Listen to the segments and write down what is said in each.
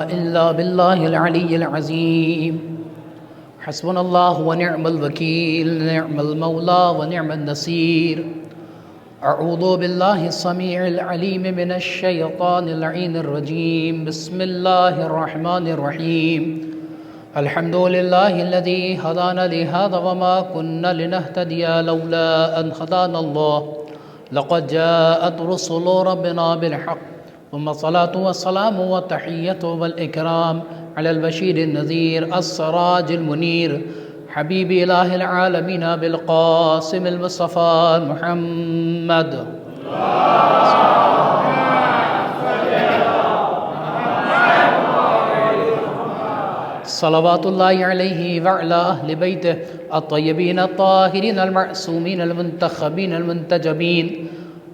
إلا بالله العلي العظيم حسبنا الله ونعم الوكيل نعم المولى ونعم النصير. أعوذ بالله السميع العليم من الشيطان اللعين الرجيم. بسم الله الرحمن الرحيم. الحمد لله الذي هدانا لهذا وما كنا لنهتدي لولا أن هدانا الله. لقد جاءت رسل ربنا بالحق ثم الصلاة والسلام والتحية والإكرام على البشير النذير السراج المنير حبيب إله العالمين بالقاسم المصطفى محمد. صلوات الله عليه وعلى أهل بيته الطيبين الطاهرين المعصومين المنتخبين المنتجبين.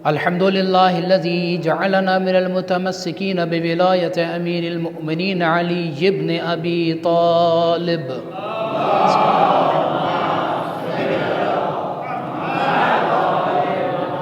الحمد لله الذي جعلنا من المتمسكين بولاية أمير المؤمنين علي بن أبي طالب.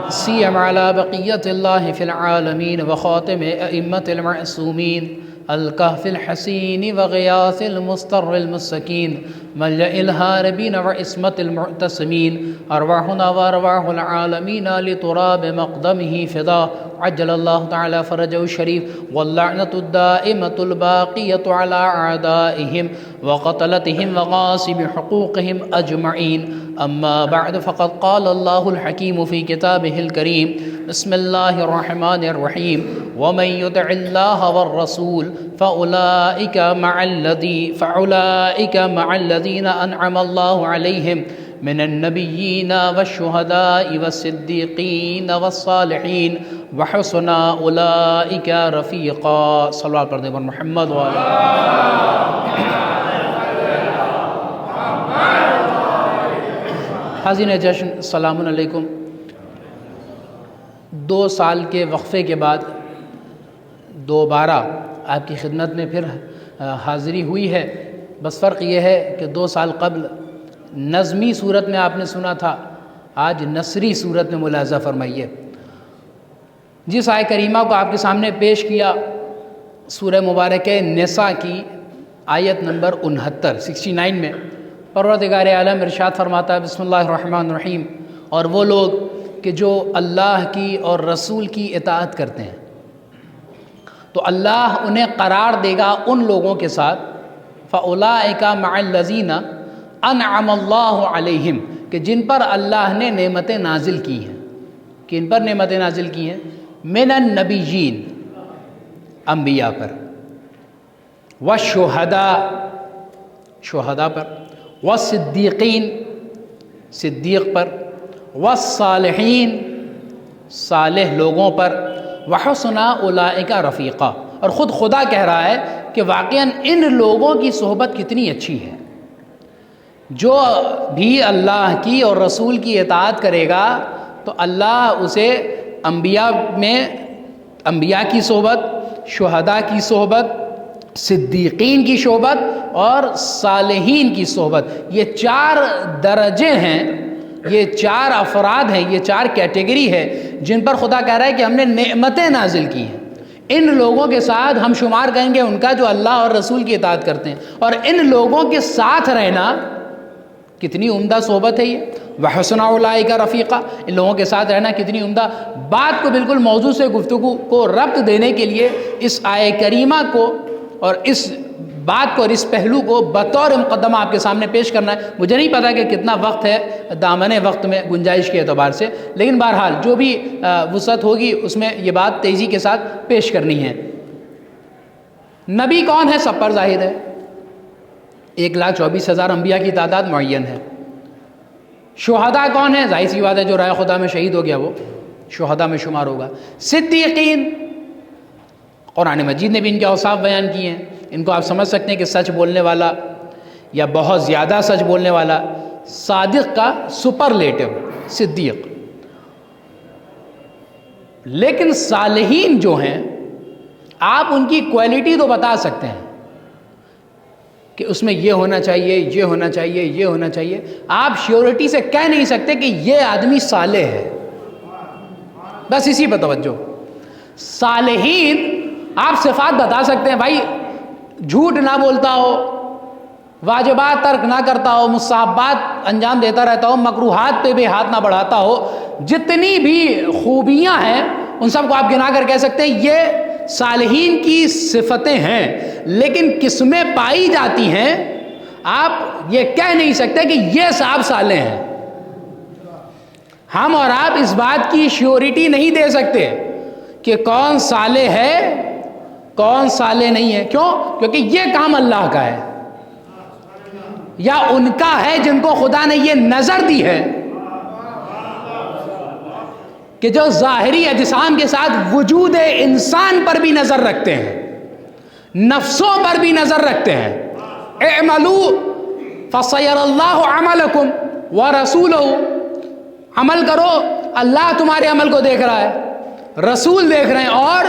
سيما على بقية الله في العالمين وخاتم أئمة المعصومين الكهف الحسين وغياث المستر المسكين ملجأ الهاربين وعصمة المعتصمين. أرواحنا وأرواح العالمين لتراب مقدمه فداء عجل الله تعالى فرجه الشريف. واللعنة الدائمة الباقية على أعدائهم وقتلتهم وغاصب حقوقهم أجمعين. أما بعد فقد قال الله الحكيم في كتابه الكريم. بسم الله الرحمن الرحيم. ومن يطع الله والرسول فأولئك مع الذين أنعم الله عليهم من النبيين والشهداء والصديقين والصالحين وحسن أولئك رفيقا. صلوات پڑھنے پر محمد حاضرین جشن السلام علیکم. 2 سال کے وقفے کے بعد دوبارہ آپ کی خدمت میں پھر حاضری ہوئی ہے. بس فرق یہ ہے کہ 2 سال قبل نظمی صورت میں آپ نے سنا تھا، آج نثری صورت میں ملاحظہ فرمائیے. جس آیت کریمہ کو آپ کے سامنے پیش کیا سورہ مبارکہ نساء کی آیت نمبر 69 میں پروردگار عالم ارشاد فرماتا ہے بسم اللہ الرحمن الرحیم. اور وہ لوگ کہ جو اللہ کی اور رسول کی اطاعت کرتے ہیں تو اللہ انہیں قرار دے گا ان لوگوں کے ساتھ فَأُولَٰئِكَ مَعَ الَّذِينَ أَنْعَمَ اللَّهُ عَلَيْهِمْ کہ جن پر اللہ نے نعمتیں نازل کی ہیں. کن پر نعمتیں نازل کی ہیں؟ من النبیین انبیاء پر، والشہداء شہداء پر، والصدیقین صدیق پر، والصالحین صالح لوگوں پر، وحسن اولئک رفیقا. اور خود خدا کہہ رہا ہے کہ واقعاً ان لوگوں کی صحبت کتنی اچھی ہے. جو بھی اللہ کی اور رسول کی اطاعت کرے گا تو اللہ اسے انبیاء کی صحبت، شہداء کی صحبت، صدیقین کی صحبت اور صالحین کی صحبت. یہ 4 درجے ہیں، یہ 4 افراد ہیں، یہ 4 کیٹیگری ہے جن پر خدا کہہ رہا ہے کہ ہم نے نعمتیں نازل کی ہیں. ان لوگوں کے ساتھ ہم شمار کریں گے ان کا جو اللہ اور رسول کی اطاعت کرتے ہیں. اور ان لوگوں کے ساتھ رہنا کتنی عمدہ صحبت ہے یہ. وحسن اولئک رفیقا، ان لوگوں کے ساتھ رہنا کتنی عمدہ. بات کو بالکل موضوع سے گفتگو کو ربط دینے کے لیے اس آیہ کریمہ کو اور اس بات کو اور اس پہلو کو بطور مقدمہ آپ کے سامنے پیش کرنا ہے. مجھے نہیں پتا کہ کتنا وقت ہے دامن وقت میں گنجائش کے اعتبار سے، لیکن بہرحال جو بھی وسعت ہوگی اس میں یہ بات تیزی کے ساتھ پیش کرنی ہے. نبی کون ہے سب پر ظاہر ہے. 1,24,000 انبیاء کی تعداد معین ہے. شہداء کون ہے؟ ظاہر سی بات ہے جو رائے خدا میں شہید ہو گیا وہ شہداء میں شمار ہوگا. صدیقین قرآن مجید نے بھی ان کے اوصاف بیان کیے ہیں. ان کو آپ سمجھ سکتے ہیں کہ سچ بولنے والا یا بہت زیادہ سچ بولنے والا، صادق کا سپرلیٹو صدیق. لیکن صالحین جو ہیں آپ ان کی کوالٹی تو بتا سکتے ہیں کہ اس میں یہ ہونا چاہیے، یہ ہونا چاہیے، یہ ہونا چاہیے. آپ شیورٹی سے کہہ نہیں سکتے کہ یہ آدمی صالح ہے. بس اسی پہ توجہ. صالحین آپ صفات بتا سکتے ہیں، بھائی جھوٹ نہ بولتا ہو، واجبات ترک نہ کرتا ہو، مستحبات انجام دیتا رہتا ہو، مکروہات پہ بھی ہاتھ نہ بڑھاتا ہو، جتنی بھی خوبیاں ہیں ان سب کو آپ گنا کر کہہ سکتے ہیں یہ صالحین کی صفتیں ہیں۔ لیکن کس میں پائی جاتی ہیں آپ یہ کہہ نہیں سکتے کہ یہ صاحب صالح ہیں۔ ہم اور آپ اس بات کی شیورٹی نہیں دے سکتے کہ کون صالح ہے کون صالح نہیں ہے۔ کیوں؟ کیونکہ یہ کام اللہ کا ہے یا ان کا ہے جن کو خدا نے یہ نظر دی ہے کہ جو ظاہری اجسام کے ساتھ وجود انسان پر بھی نظر رکھتے ہیں، نفسوں پر بھی نظر رکھتے ہیں۔ اعملوا فسیر اللہ عملکم ورسولہ، عمل کرو، اللہ تمہارے عمل کو دیکھ رہا ہے، رسول دیکھ رہے ہیں، اور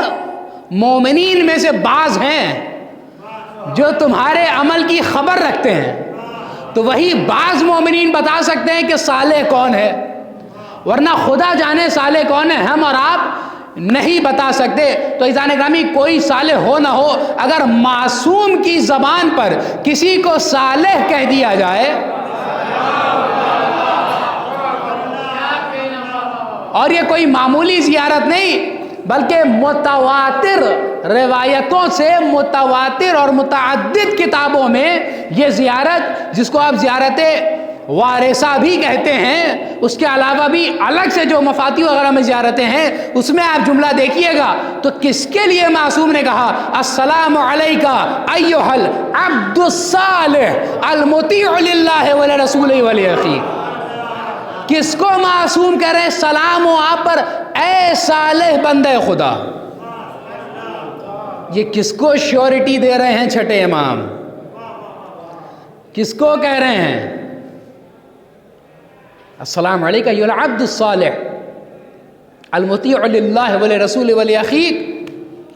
مومنین میں سے بعض ہیں جو تمہارے عمل کی خبر رکھتے ہیں۔ تو وہی بعض مومنین بتا سکتے ہیں کہ صالح کون ہے، ورنہ خدا جانے صالح کون ہے، ہم اور آپ نہیں بتا سکتے۔ تو عزیزان گرامی، کوئی صالح ہو نہ ہو، اگر معصوم کی زبان پر کسی کو صالح کہہ دیا جائے اور یہ کوئی معمولی زیارت نہیں بلکہ متواتر روایتوں سے، متواتر اور متعدد کتابوں میں یہ زیارت، جس کو آپ زیارت وارثہ بھی کہتے ہیں، اس کے علاوہ بھی الگ سے جو مفاتی وغیرہ میں زیارتیں ہیں، اس میں آپ جملہ دیکھیے گا تو کس کے لیے معصوم نے کہا السلام علیکہ ایھا العبد الصالح المطیع للہ ولرسولہ ولاخیہ۔ کس کو معصوم کہہ رہے ہیں؟ سلام ہو آپ پر اے صالح بندے خدا۔ یہ کس کو شیورٹی دے رہے ہیں چھٹے امام؟ کس کو کہہ رہے ہیں السلام علیکہ ایھا العبد الصالح المطیع للہ ولرسولہ ولاخیک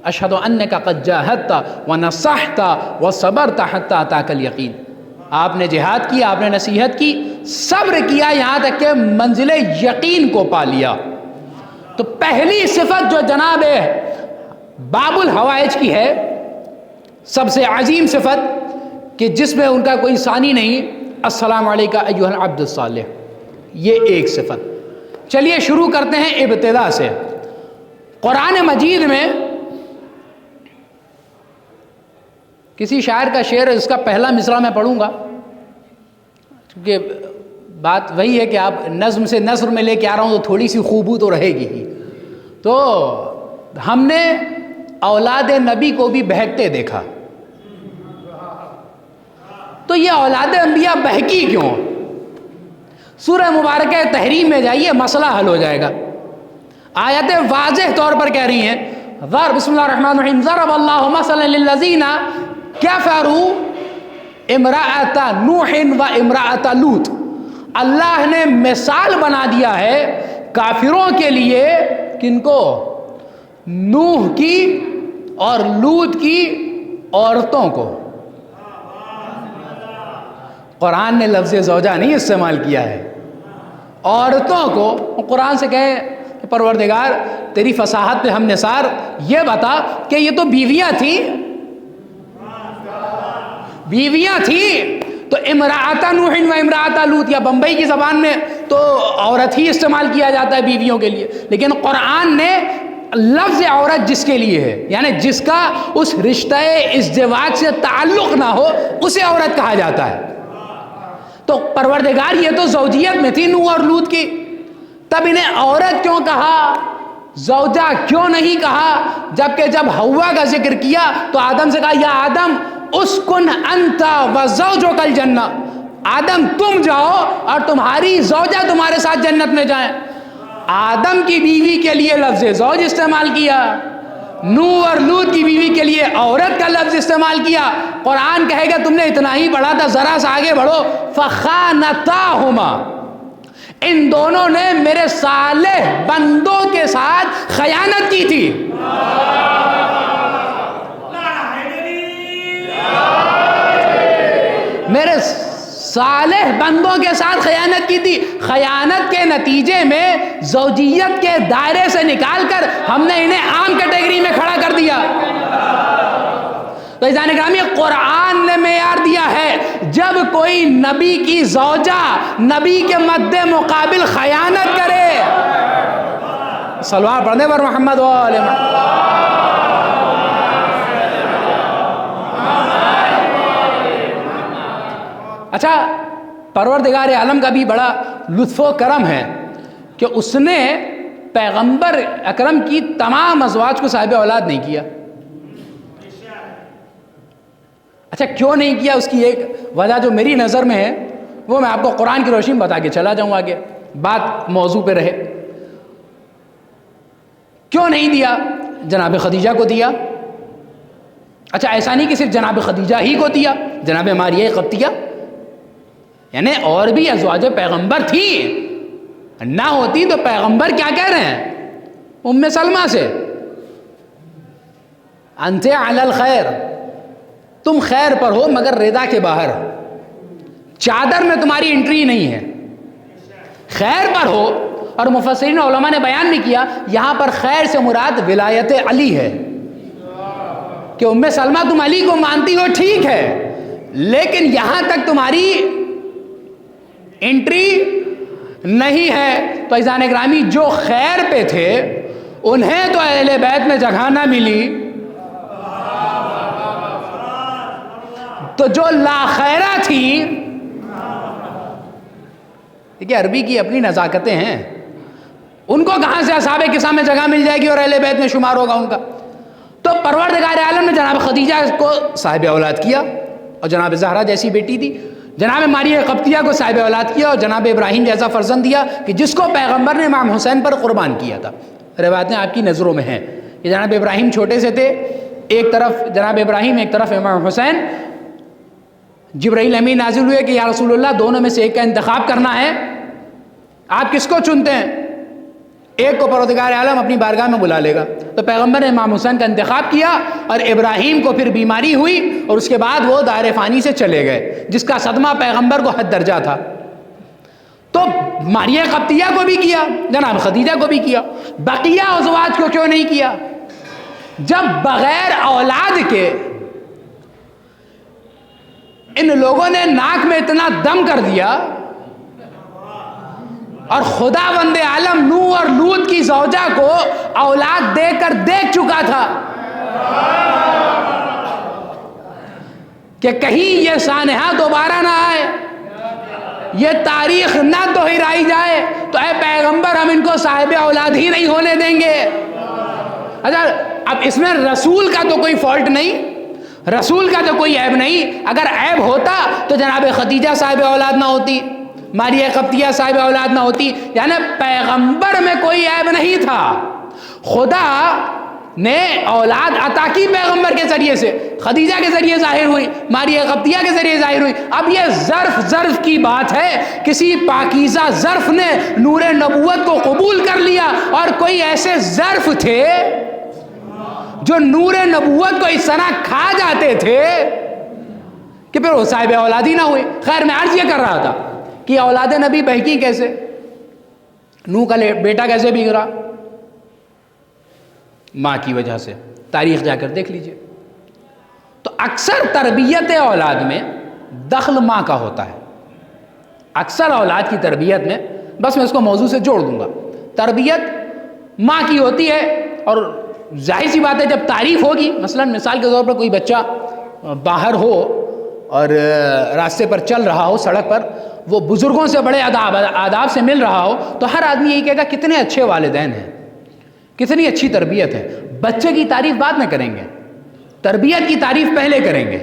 اشہد انک قد جاہدت ونصحت وصبرت حتی اتاک الیقین۔ آپ نے جہاد کی، آپ نے نصیحت کی، صبر کیا، یہاں تک کہ منزل یقین کو پا لیا۔ تو پہلی صفت جو جناب باب الحوائج کی ہے، سب سے عظیم صفت کہ جس میں ان کا کوئی ثانی نہیں، السلام علیکہ ایھا العبد الصالح، یہ ایک صفت۔ چلیے شروع کرتے ہیں ابتدا سے۔ قرآن مجید میں کسی شاعر کا شعر ہے، اس کا پہلا مصرع میں پڑھوں گا، کیونکہ بات وہی ہے کہ آپ نظم سے نثر میں لے کے آ رہا ہوں تو تھوڑی سی خوبو تو رہے گی ہی۔ تو ہم نے اولاد نبی کو بھی بہکتے دیکھا، تو یہ اولاد انبیاء بہکی کیوں؟ سورہ مبارکہ تحریم میں جائیے، مسئلہ حل ہو جائے گا۔ آیتیں واضح طور پر کہہ رہی ہیں، بسم اللہ الرحمن الرحیم، ضرب اللہ مثلا للذین کفروا امرأۃ نوح و امرأۃ لوط۔ اللہ نے مثال بنا دیا ہے کافروں کے لیے، کن کو؟ نوح کی اور لوط کی عورتوں کو۔ قرآن نے لفظ زوجہ نہیں استعمال کیا ہے، عورتوں کو۔ قرآن سے کہے کہ پروردگار تیری فصاحت پہ ہم نثار، یہ بتا کہ یہ تو بیویاں تھیں، بیویاں تھیں، تو امرأۃ نوح و امرأۃ لوط، یا بمبئی کی زبان میں تو عورت ہی استعمال کیا جاتا ہے بیویوں کے لیے، لیکن قرآن نے لفظ عورت جس کے لیے ہے، یعنی جس کا اس رشتہ ازدواج سے تعلق نہ ہو، اسے عورت کہا جاتا ہے۔ تو پروردگار یہ تو زوجیت میں تھی نوح اور لوط کی، تب انہیں عورت کیوں کہا، زوجہ کیوں نہیں کہا؟ جبکہ جب حوا کا ذکر کیا تو آدم سے کہا یا آدم اسکن انت و زوجک الجنہ، آدم تم جاؤ اور تمہاری زوجہ تمہارے ساتھ جنت میں جائیں۔ آدم کی بیوی کے لیے لفظ زوج استعمال کیا، نوح اور لوط کی بیوی کے لیے عورت کا لفظ استعمال کیا۔ قرآن کہے گا تم نے اتنا ہی پڑھا تھا، ذرا سا آگے بڑھو، فخانتاہما، ان دونوں نے میرے صالح بندوں کے ساتھ خیانت کی تھی۔ میرے صالح بندوں کے ساتھ خیانت کی تھی۔ خیانت کے نتیجے میں زوجیت کے دائرے سے نکال کر ہم نے انہیں عام کیٹیگری میں کھڑا کر دیا۔ تو عزیزان گرامی قرآن نے معیار دیا ہے جب کوئی نبی کی زوجہ نبی کے مد مقابل خیانت کرے، صلوات پڑھنے پر محمد و آل محمد۔ اچھا، پروردگار عالم کا بھی بڑا لطف و کرم ہے کہ اس نے پیغمبر اکرم کی تمام ازواج کو صاحب اولاد نہیں کیا۔ اچھا کیوں نہیں کیا؟ اس کی ایک وجہ جو میری نظر میں ہے وہ میں آپ کو قرآن کی روشنی میں بتا کے چلا جاؤں، آگے بات موضوع پہ رہے۔ کیوں نہیں دیا؟ جناب خدیجہ کو دیا۔ اچھا ایسا نہیں کہ صرف جناب خدیجہ ہی کو دیا، جناب ماریہ قبطیہ یعنی اور بھی ازواج پیغمبر تھی، نہ ہوتی تو پیغمبر کیا کہہ رہے ہیں ام سلمہ سے، انت علی الخیر، تم خیر پر ہو مگر رضا کے باہر، چادر میں تمہاری انٹری نہیں ہے، خیر پر ہو۔ اور مفسرین علماء نے بیان بھی کیا یہاں پر خیر سے مراد ولایت علی ہے، کہ ام سلمہ تم علی کو مانتی ہو ٹھیک ہے، لیکن یہاں تک تمہاری انٹری نہیں ہے۔ تو عزیزان گرامی جو خیر پہ تھے انہیں تو اہل بیت میں جگہ نہ ملی، تو جو لا خیرہ تھی، دیکھیں عربی کی اپنی نزاکتیں ہیں، ان کو کہاں سے اصحاب کساء میں جگہ مل جائے گی اور اہل بیت میں شمار ہوگا ان کا؟ تو پروردگار عالم نے جناب خدیجہ کو صاحب اولاد کیا، اور جناب زہرا جیسی بیٹی دی، جناب ماریہ قبطیہ کو صاحب اولاد کیا، اور جناب ابراہیم جیسا فرزند دیا کہ جس کو پیغمبر نے امام حسین پر قربان کیا تھا۔ روایتیں آپ کی نظروں میں ہیں کہ جناب ابراہیم چھوٹے سے تھے، ایک طرف جناب ابراہیم ایک طرف امام حسین، جبرائیل امین نازل ہوئے کہ یا رسول اللہ دونوں میں سے ایک کا انتخاب کرنا ہے، آپ کس کو چنتے ہیں؟ ایک کو پروردگار عالم اپنی بارگاہ میں بلا لے گا۔ تو پیغمبر نے امام حسین کا انتخاب کیا، اور ابراہیم کو پھر بیماری ہوئی اور اس کے بعد وہ دائر فانی سے چلے گئے، جس کا صدمہ پیغمبر کو حد درجہ تھا۔ تو ماریہ قبطیہ کو بھی کیا، جناب خدیجہ کو بھی کیا، بقیہ ازواج کو کیوں نہیں کیا؟ جب بغیر اولاد کے ان لوگوں نے ناک میں اتنا دم کر دیا، اور خدا بند عالم نوح اور لوط کی زوجہ کو اولاد دے کر دیکھ چکا تھا کہ کہیں یہ سانحہ دوبارہ نہ آئے، یہ تاریخ نہ دہرائی جائے، تو اے پیغمبر ہم ان کو صاحب اولاد ہی نہیں ہونے دیں گے۔ اچھا اب اس میں رسول کا تو کوئی فالٹ نہیں، رسول کا تو کوئی عیب نہیں، اگر عیب ہوتا تو جناب خدیجہ صاحب اولاد نہ ہوتی، ماریہ قبطیہ صاحب اولاد نہ ہوتی، یعنی پیغمبر میں کوئی عیب نہیں تھا، خدا نے اولاد عطا کی پیغمبر کے ذریعے سے، خدیجہ کے ذریعے ظاہر ہوئی، ماریہ قبطیہ کے ذریعے ظاہر ہوئی۔ اب یہ ظرف کی بات ہے، کسی پاکیزہ ظرف نے نور نبوت کو قبول کر لیا، اور کوئی ایسے ظرف تھے جو نور نبوت کو اس طرح کھا جاتے تھے کہ پھر وہ صاحب اولاد ہی نہ ہوئے۔ خیر میں عرض یہ کر رہا تھا کہ اولاد نبی بہکی کیسے، نوح کا بیٹا کیسے بگڑا؟ ماں کی وجہ سے، تاریخ جا کر دیکھ لیجئے۔ تو اکثر تربیت اولاد میں دخل ماں کا ہوتا ہے، اکثر اولاد کی تربیت میں، بس میں اس کو موضوع سے جوڑ دوں گا، تربیت ماں کی ہوتی ہے۔ اور ظاہر سی بات ہے جب تعریف ہوگی، مثلا مثال کے طور پر کوئی بچہ باہر ہو اور راستے پر چل رہا ہو، سڑک پر، وہ بزرگوں سے بڑے آداب سے مل رہا ہو، تو ہر آدمی یہی کہے گا کتنے اچھے والدین ہیں، کتنی اچھی تربیت ہے۔ بچے کی تعریف بعد میں کریں گے، تربیت کی تعریف پہلے کریں گے،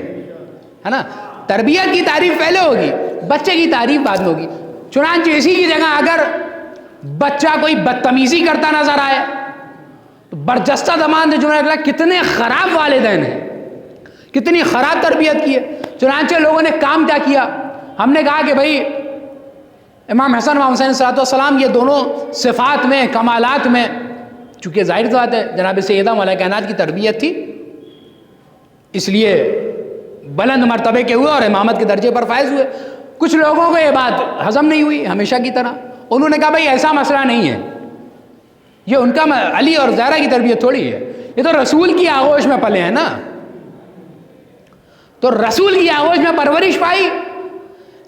ہے نا؟ تربیت کی تعریف پہلے ہوگی، بچے کی تعریف بعد میں ہوگی۔ چنانچہ اسی کی جگہ اگر بچہ کوئی بدتمیزی کرتا نظر آئے تو برجستہ زبان سے جملہ نکلا کتنے خراب والدین ہیں، کتنی خراب تربیت کی ہے۔ چنانچہ لوگوں نے کام کیا کیا، ہم نے کہا کہ بھائی امام حسن امام حسین صلی اللہ علیہ وسلم یہ دونوں صفات میں، کمالات میں، چونکہ ظاہر بات ہے جناب سیدہ مولا کائنات کی تربیت تھی، اس لیے بلند مرتبے کے ہوئے اور امامت کے درجے پر فائز ہوئے۔ کچھ لوگوں کو یہ بات ہضم نہیں ہوئی، ہمیشہ کی طرح انہوں نے کہا بھائی ایسا مسئلہ نہیں ہے، یہ ان کا علی اور زہرا کی تربیت تھوڑی ہے، یہ تو رسول کی آغوش میں پلے ہیں نا، تو رسول کی آغوش میں پرورش پائی،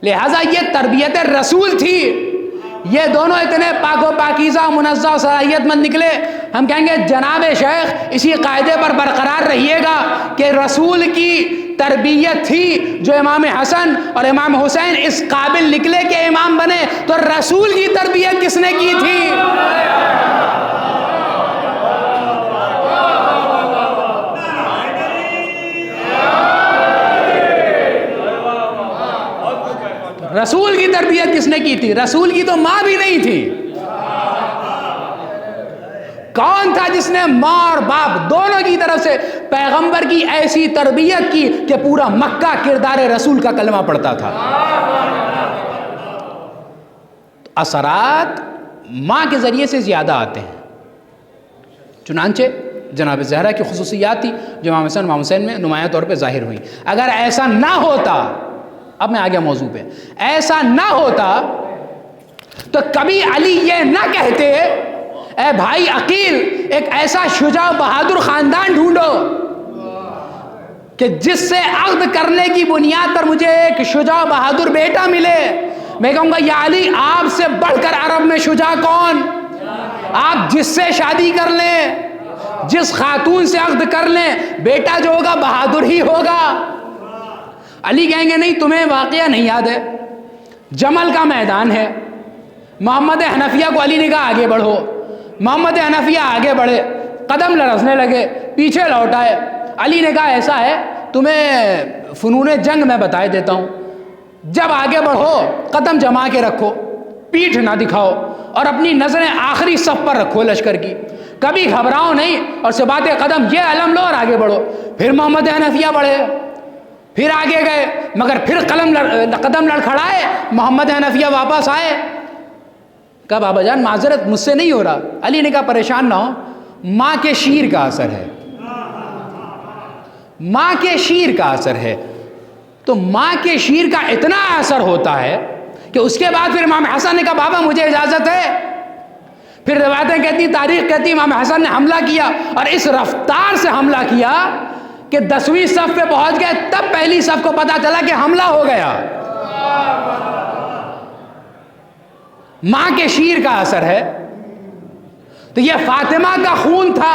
لہٰذا یہ تربیت رسول تھی۔ یہ دونوں اتنے پاک و پاکیزہ، منزہ و صلاحیت مند نکلے۔ ہم کہیں گے جناب شیخ اسی قاعدے پر برقرار رہیے گا کہ رسول کی تربیت تھی جو امام حسن اور امام حسین اس قابل نکلے کہ امام بنے، تو رسول کی تربیت کس نے کی تھی؟ رسول کی تربیت کس نے کی تھی؟ رسول کی تو ماں بھی نہیں تھی۔ کون تھا جس نے ماں اور باپ دونوں کی طرف سے پیغمبر کی ایسی تربیت کی کہ پورا مکہ کردار رسول کا کلمہ پڑھتا تھا؟ اثرات ماں کے ذریعے سے زیادہ آتے ہیں۔ چنانچہ جناب زہرا کی خصوصیات تھی جو امام حسن امام حسین میں نمایاں طور پہ ظاہر ہوئی۔ اگر ایسا نہ ہوتا، اب میں آگے موضوع پہ، ایسا نہ ہوتا تو کبھی علی یہ نہ کہتے اے بھائی عقیل ایک ایسا شجاع بہادر خاندان ڈھونڈو کہ جس سے عقد کرنے کی بنیاد پر مجھے ایک شجاع بہادر بیٹا ملے۔ میں کہوں گا یا علی آپ سے بڑھ کر عرب میں شجاع کون؟ آپ جس سے شادی کر لیں، جس خاتون سے عقد کر لیں، بیٹا جو ہوگا بہادر ہی ہوگا۔ علی کہیں گے نہیں تمہیں واقعہ نہیں یاد ہے، جمل کا میدان ہے، محمد حنفیہ کو علی نے کہا آگے بڑھو، محمد حنفیہ آگے بڑھے، قدم لرزنے لگے، پیچھے لوٹ آئے۔ علی نے کہا ایسا ہے تمہیں فنون جنگ میں بتائے دیتا ہوں، جب آگے بڑھو قدم جما کے رکھو، پیٹھ نہ دکھاؤ اور اپنی نظریں آخری صف پر رکھو لشکر کی، کبھی گھبراؤ نہیں اور ثبات قدم یہ علم لو اور آگے بڑھو۔ پھر محمد حنفیہ بڑھے، پھر آگے گئے، مگر پھر قدم لڑکھڑائے، محمد حنفیہ واپس آئے۔ کہا بابا جان معذرت مجھ سے نہیں ہو رہا۔ علی نے کہا پریشان نہ ہو، ماں کے شیر کا اثر ہے، ماں کے شیر کا اثر ہے۔ تو ماں کے شیر کا اتنا اثر ہوتا ہے کہ اس کے بعد پھر امام حسن نے کہا بابا مجھے اجازت ہے۔ پھر روایتیں کہتی، تاریخ کہتی امام حسن نے حملہ کیا اور اس رفتار سے حملہ کیا کہ 10ویں صف پہ پہنچ گئے، تب پہلی صف کو پتا چلا کہ حملہ ہو گیا۔ ماں کے شیر کا اثر ہے۔ تو یہ فاطمہ کا خون تھا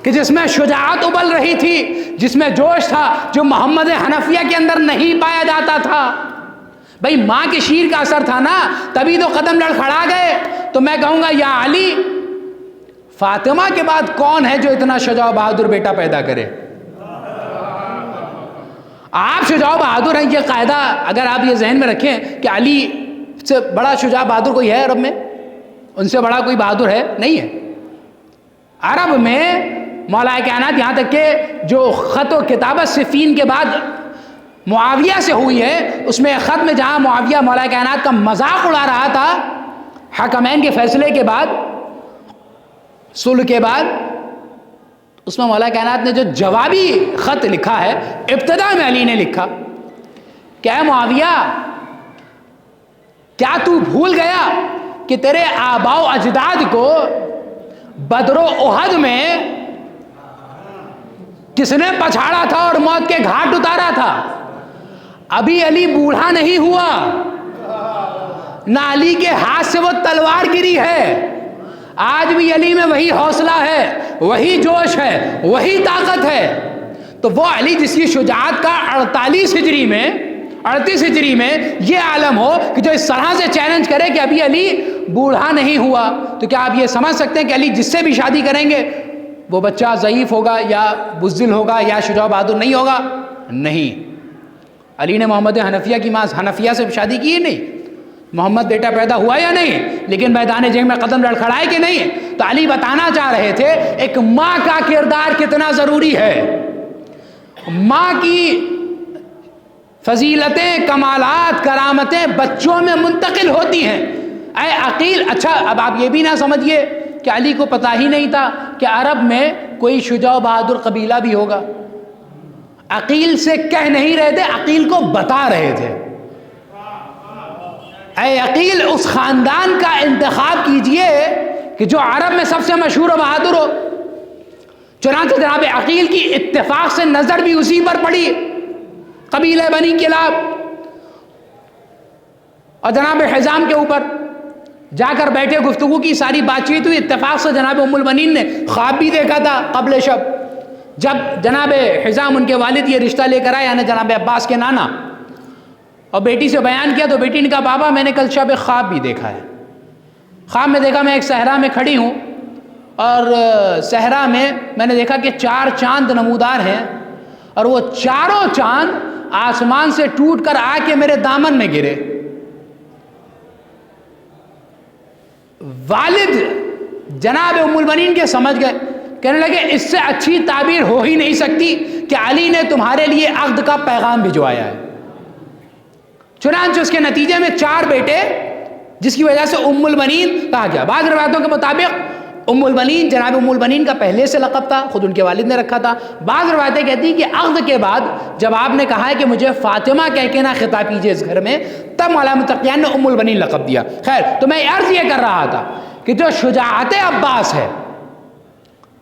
کہ جس میں شجاعت ابل رہی تھی، جس میں جوش تھا جو محمد حنفیہ کے اندر نہیں پایا جاتا تھا۔ بھئی ماں کے شیر کا اثر تھا نا، تبھی تو قدم لڑکھڑا گئے۔ تو میں کہوں گا یا علی فاطمہ کے بعد کون ہے جو اتنا شجاع بہادر بیٹا پیدا کرے؟ آپ شجاع بہادر ہیں، یہ قاعدہ اگر آپ یہ ذہن میں رکھیں کہ علی سے بڑا شجاع بہادر کوئی ہے عرب میں، ان سے بڑا کوئی بہادر ہے نہیں ہے۔ عرب میں مولا کائنات یہاں تک کہ جو خط و کتابت صفین کے بعد معاویہ سے ہوئی ہے، اس میں خط میں جہاں معاویہ مولا کائنات کا مذاق اڑا رہا تھا حکمین کے فیصلے کے بعد، صلح کے بعد، اس میں مولا کائنات نے جو جوابی خط لکھا ہے ابتدا میں علی نے لکھا کہ اے معاویہ کیا تو بھول گیا کہ تیرے آباء و اجداد کو بدر و احد میں کس نے پچھاڑا تھا اور موت کے گھاٹ اتارا تھا؟ ابھی علی بوڑھا نہیں ہوا، نہ علی کے ہاتھ سے وہ تلوار گری ہے، آج بھی علی میں وہی حوصلہ ہے، وہی جوش ہے، وہی طاقت ہے۔ تو وہ علی جس کی شجاعت کا 38 ہجری میں یہ عالم ہو کہ جو اس طرح سے چیلنج کرے کہ ابھی علی بوڑھا نہیں ہوا، تو کیا آپ یہ سمجھ سکتے ہیں کہ علی جس سے بھی شادی کریں گے وہ بچہ ضعیف ہوگا یا بزدل ہوگا یا شجاع بہادر نہیں ہوگا؟ نہیں۔ علی نے محمد حنفیہ کی ماں حنفیہ سے شادی کی نہیں، محمد بیٹا پیدا ہوا یا نہیں، لیکن میدان جنگ میں قدم لڑکھڑائے کہ نہیں؟ تو علی بتانا چاہ رہے تھے ایک ماں کا کردار کتنا ضروری ہے، ماں کی فضیلتیں، کمالات، کرامتیں بچوں میں منتقل ہوتی ہیں۔ اے عقیل، اچھا اب آپ یہ بھی نہ سمجھیے کہ علی کو پتہ ہی نہیں تھا کہ عرب میں کوئی شجاع بہادر قبیلہ بھی ہوگا۔ عقیل سے کہہ نہیں رہے تھے، عقیل کو بتا رہے تھے۔ اے عقیل اس خاندان کا انتخاب کیجئے کہ جو عرب میں سب سے مشہور و بہادر ہو۔ چنانچہ جناب عقیل کی اتفاق سے نظر بھی اسی پر پڑی قبیلہ بنی کلاب، اور جناب حزام کے اوپر جا کر بیٹھے، گفتگو کی، ساری بات چیت ہوئی، اتفاق سے جناب ام المؤمنین نے خواب بھی دیکھا تھا قبل شب، جب جناب حزام ان کے والد یہ رشتہ لے کر آئے، یعنی جناب عباس کے نانا، اور بیٹی سے بیان کیا تو بیٹی نے کہا بابا میں نے کل شب ایک خواب بھی دیکھا ہے، خواب میں دیکھا میں ایک صحرا میں کھڑی ہوں، اور صحرا میں نے دیکھا کہ 4 چاند نمودار ہیں، اور وہ چاروں چاند آسمان سے ٹوٹ کر آ کے میرے دامن میں گرے۔ والد جناب ام المؤمنین کے سمجھ گئے، کہنے لگے اس سے اچھی تعبیر ہو ہی نہیں سکتی کہ علی نے تمہارے لیے عقد کا پیغام بھجوایا ہے۔ چنانچہ اس کے نتیجے میں 4 بیٹے، جس کی وجہ سے ام المؤمنین کہا گیا۔ بعض روایتوں کے مطابق ام المؤمنین، جناب ام المؤمنین کا پہلے سے لقب تھا، خود ان کے والد نے رکھا تھا۔ بعض روایتیں کہتی ہیں کہ عقد کے بعد جب آپ نے کہا ہے کہ مجھے فاطمہ کہہ کے نہ خطاب کیجیے اس گھر میں، تب مولا متقیان نے ام المؤمنین لقب دیا۔ خیر، تو میں عرض یہ کر رہا تھا کہ جو شجاعت عباس ہے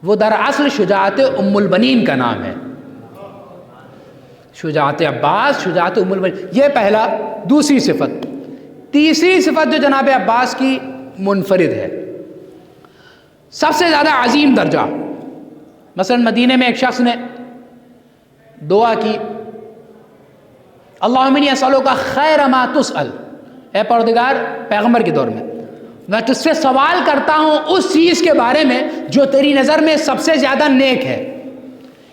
وہ دراصل شجاعت ام المؤمنین کا نام ہے۔ شجاعت عباس، شجاعت ام المؤمنین، یہ پہلا۔ دوسری صفت، تیسری صفت جو جناب عباس کی منفرد ہے، سب سے زیادہ عظیم درجہ۔ مثلا مدینے میں ایک شخص نے دعا کی، اللہم انی اسألک خیر ما تسأل، اے پروردگار، پیغمبر کے دور میں میں تجھ سے سوال کرتا ہوں اس چیز کے بارے میں جو تیری نظر میں سب سے زیادہ نیک ہے،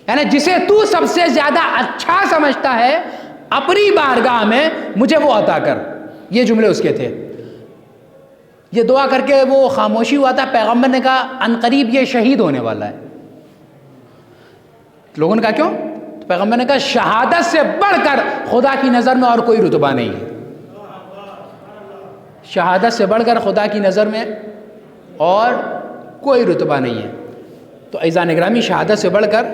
یعنی جسے تو سب سے زیادہ اچھا سمجھتا ہے، اپنی بارگاہ میں مجھے وہ عطا کر۔ یہ جملے اس کے تھے۔ یہ دعا کر کے وہ خاموشی ہوا تھا۔ پیغمبر نے کہا ان قریب یہ شہید ہونے والا ہے۔ لوگوں نے کہا کیوں؟ تو پیغمبر نے کہا شہادت سے بڑھ کر خدا کی نظر میں اور کوئی رتبہ نہیں ہے۔ شہادت سے بڑھ کر خدا کی نظر میں اور کوئی رتبہ نہیں ہے۔ تو عزیزان گرامی، شہادت سے بڑھ کر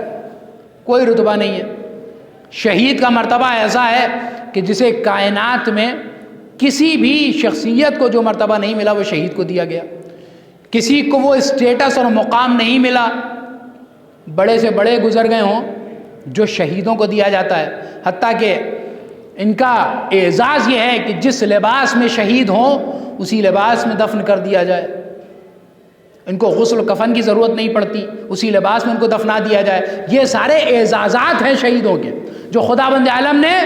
کوئی رتبہ نہیں ہے۔ شہید کا مرتبہ ایسا ہے کہ جسے کائنات میں کسی بھی شخصیت کو جو مرتبہ نہیں ملا وہ شہید کو دیا گیا۔ کسی کو وہ اسٹیٹس اور مقام نہیں ملا، بڑے سے بڑے گزر گئے ہوں، جو شہیدوں کو دیا جاتا ہے۔ حتیٰ کہ ان کا اعزاز یہ ہے کہ جس لباس میں شہید ہوں اسی لباس میں دفن کر دیا جائے، ان کو غسل و کفن کی ضرورت نہیں پڑتی، اسی لباس میں ان کو دفنا دیا جائے۔ یہ سارے اعزازات ہیں شہیدوں کے جو خداوند عالم نے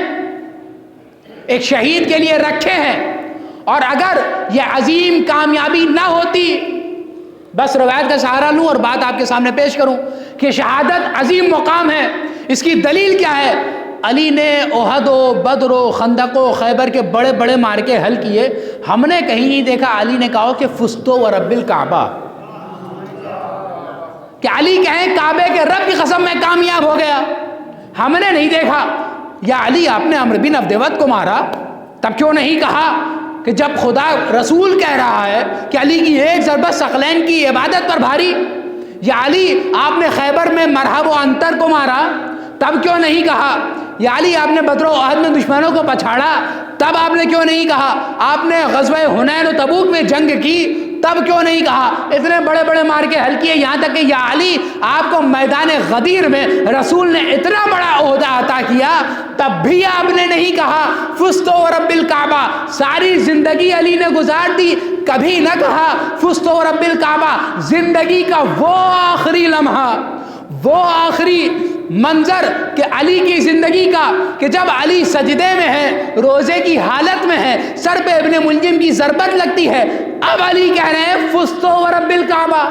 ایک شہید کے لیے رکھے ہیں۔ اور اگر یہ عظیم کامیابی نہ ہوتی، بس روایت کا سہارا لوں اور بات آپ کے سامنے پیش کروں کہ شہادت عظیم مقام ہے، اس کی دلیل کیا ہے؟ علی نے احد و بدر و خندق و خیبر کے بڑے بڑے معرکے حل کیے، ہم نے کہیں نہیں دیکھا علی نے کہا کہ فزتو و رب الکعبہ، کہ علی کہیں کعبے کے رب کی قسم میں کامیاب ہو گیا۔ ہم نے نہیں دیکھا یا علی آپ نے عمرو بن عبدود کو مارا، تب کیوں نہیں کہا کہ جب خدا رسول کہہ رہا ہے کہ علی کی ایک ضربت ثقلین کی عبادت پر بھاری، یا علی آپ نے خیبر میں مرحب و انتر کو مارا، تب کیوں نہیں کہا؟ یا علی آپ نے بدر و احد میں دشمنوں کو پچھاڑا، تب آپ نے کیوں نہیں کہا؟ آپ نے غزوہ حنین و تبوک میں جنگ کی، تب کیوں نہیں کہا؟ اتنے بڑے بڑے مارکے حل کیے، یہاں تک کہ یا علی آپ کو میدان غدیر میں رسول نے اتنا بڑا عہدہ عطا کیا، تب بھی آپ نے نہیں کہا فزتو رب الکعبہ۔ ساری زندگی علی نے گزار دی، کبھی نہ کہا فزتو رب الکعبہ۔ زندگی کا وہ آخری لمحہ، وہ آخری منظر کہ علی کی زندگی کا، کہ جب علی سجدے میں ہے، روزے کی حالت میں ہے، سر پہ ابن ملجم کی ضربت لگتی ہے، اب علی کہہ رہے ہیں فزتو رب الکعبہ،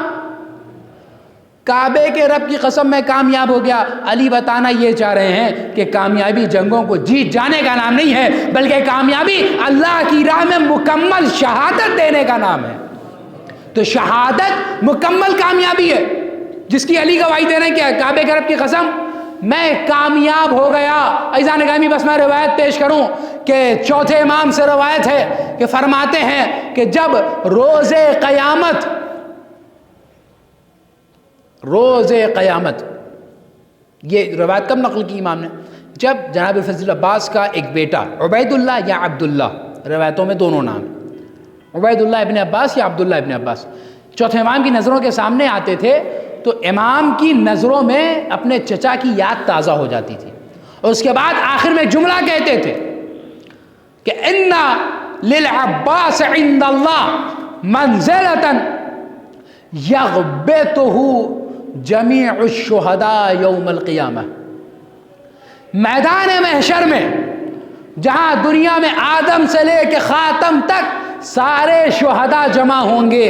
کعبے کے رب کی قسم میں کامیاب ہو گیا۔ علی بتانا یہ چاہ رہے ہیں کہ کامیابی جنگوں کو جیت جانے کا نام نہیں ہے، بلکہ کامیابی اللہ کی راہ میں مکمل شہادت دینے کا نام ہے۔ تو شہادت مکمل کامیابی ہے، جس کی علی گواہی دے رہے ہیں کہ کعبے کے رب کی قسم میں کامیاب ہو گیا۔ عزیزان گرامی، بس میں روایت پیش کروں کہ چوتھے امام سے روایت ہے کہ فرماتے ہیں کہ جب روز قیامت، یہ روایت کب نقل کی امام نے؟ جب جناب فضل عباس کا ایک بیٹا عبید اللہ یا عبداللہ، روایتوں میں دونوں نام، عبید اللہ ابن عباس یا عبداللہ ابن عباس، چوتھے امام کی نظروں کے سامنے آتے تھے تو امام کی نظروں میں اپنے چچا کی یاد تازہ ہو جاتی تھی، اور اس کے بعد آخر میں جملہ کہتے تھے کہ اِنَّ لِلْعَبَّاسِ عِنْدَ اللَّهِ مَنْزِلَةً يَغْبِطُهُ جَمِيعُ الشُّهَدَاءِ يَوْمَ الْقِيَامَةِ، میدان محشر میں جہاں دنیا میں آدم سے لے کے خاتم تک سارے شہداء جمع ہوں گے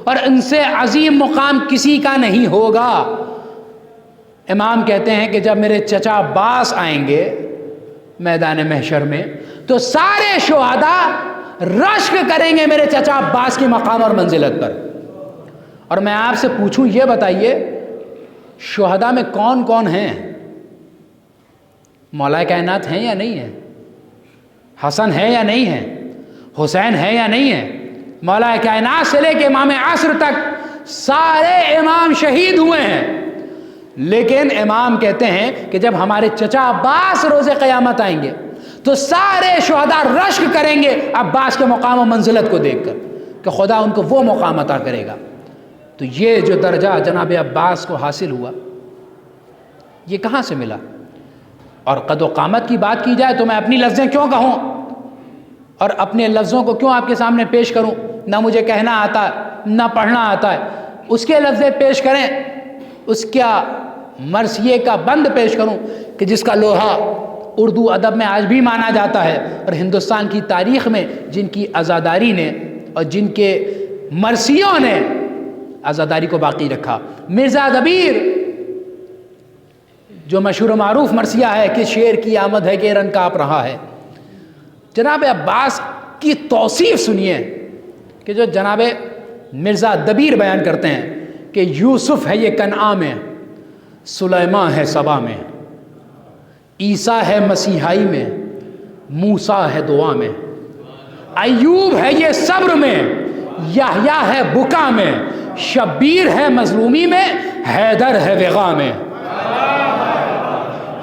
اور ان سے عظیم مقام کسی کا نہیں ہوگا، امام کہتے ہیں کہ جب میرے چچا عباس آئیں گے میدان محشر میں تو سارے شہداء رشک کریں گے میرے چچا عباس کی مقام اور منزلت پر۔ اور میں آپ سے پوچھوں، یہ بتائیے شہداء میں کون کون ہیں؟ مولا کائنات ہیں یا نہیں ہیں؟ حسن ہے یا نہیں ہے؟ حسین ہے یا نہیں ہے؟ مولا کائنات سے لے کے امام عصر تک سارے امام شہید ہوئے ہیں، لیکن امام کہتے ہیں کہ جب ہمارے چچا عباس روز قیامت آئیں گے تو سارے شہداء رشک کریں گے عباس کے مقام و منزلت کو دیکھ کر کہ خدا ان کو وہ مقام عطا کرے گا۔ تو یہ جو درجہ جناب عباس کو حاصل ہوا، یہ کہاں سے ملا؟ اور قد و قامت کی بات کی جائے تو میں اپنی لفظیں کیوں کہوں اور اپنے لفظوں کو کیوں آپ کے سامنے پیش کروں؟ نہ مجھے کہنا آتا ہے نہ پڑھنا آتا ہے، اس کے لفظ پیش کریں، اس کا مرثیے کا بند پیش کروں کہ جس کا لوہا اردو ادب میں آج بھی مانا جاتا ہے، اور ہندوستان کی تاریخ میں جن کی عزاداری نے اور جن کے مرثیوں نے عزاداری کو باقی رکھا۔ مرزا دبیر جو مشہور و معروف مرثیہ ہے کہ شیر کی آمد ہے کہ رن کانپ رہا ہے، جناب عباس کی توصیف سنیے کہ جو جناب مرزا دبیر بیان کرتے ہیں کہ یوسف ہے یہ کنعان میں، سلیمان ہے سبا میں، عیسیٰ ہے مسیحائی میں، موسیٰ ہے دعا میں، ایوب ہے یہ صبر میں، یحییٰ ہے بکا میں، شبیر ہے مظلومی میں، حیدر ہے وغا میں۔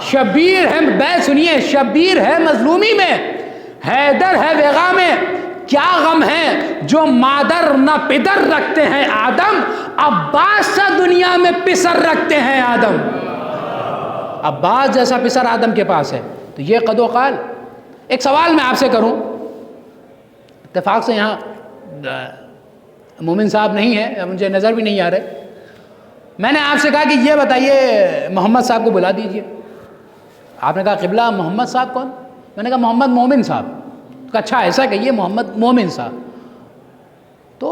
شبیر ہے، بیت سنیے، شبیر ہے مظلومی میں، حیدر ہے وغا میں، کیا غم ہے جو مادر نہ پدر رکھتے ہیں آدم، عباس سا دنیا میں پسر رکھتے ہیں آدم۔ عباس جیسا پسر آدم کے پاس ہے، تو یہ قد و قال۔ ایک سوال میں آپ سے کروں، اتفاق سے یہاں مومن صاحب نہیں ہے، مجھے نظر بھی نہیں آ رہے، میں نے آپ سے کہا کہ یہ بتائیے محمد صاحب کو بلا دیجئے، آپ نے کہا قبلہ محمد صاحب کون؟ میں نے کہا محمد مومن صاحب۔ کہا اچھا ایسا کہیے محمد مومن صاحب۔ تو